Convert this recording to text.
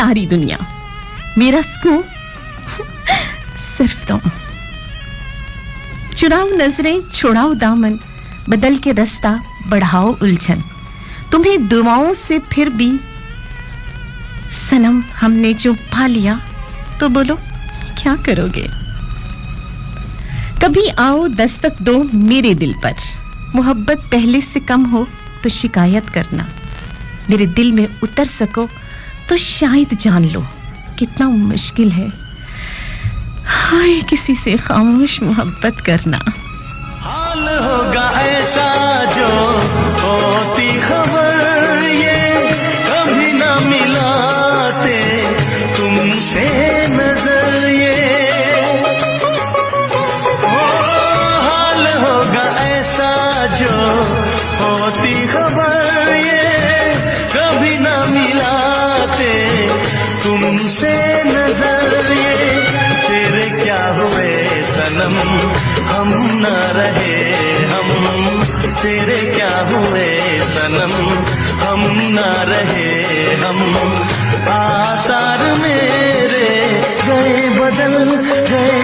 सारी दुनिया, मेरा सुकून सिर्फ तुम। चुराओ नजरें, छुड़ाओ दामन, बदल के रास्ता बढ़ाओ उलझन। तुम्हें दुआओं से फिर भी सनम हमने जो पा लिया, तो बोलो क्या करोगे। कभी आओ दस्तक दो मेरे दिल पर, मोहब्बत पहले से कम हो तो शिकायत करना। मेरे दिल में उतर सको तो शायद जान लो कितना मुश्किल है हाय किसी से खामोश मोहब्बत करना। हाल होगा ऐसा जो होती खबर ये कभी ना मिलाते तुमसे नजर ये। हाल होगा ऐसा जो होती खबर ये कभी ना मिलाते तुमसे नजर ये। तेरे क्या हुए सनम हम न रहे हम, तेरे क्या हुए सनम हम न रहे हम। आसार मेरे गए बदल गए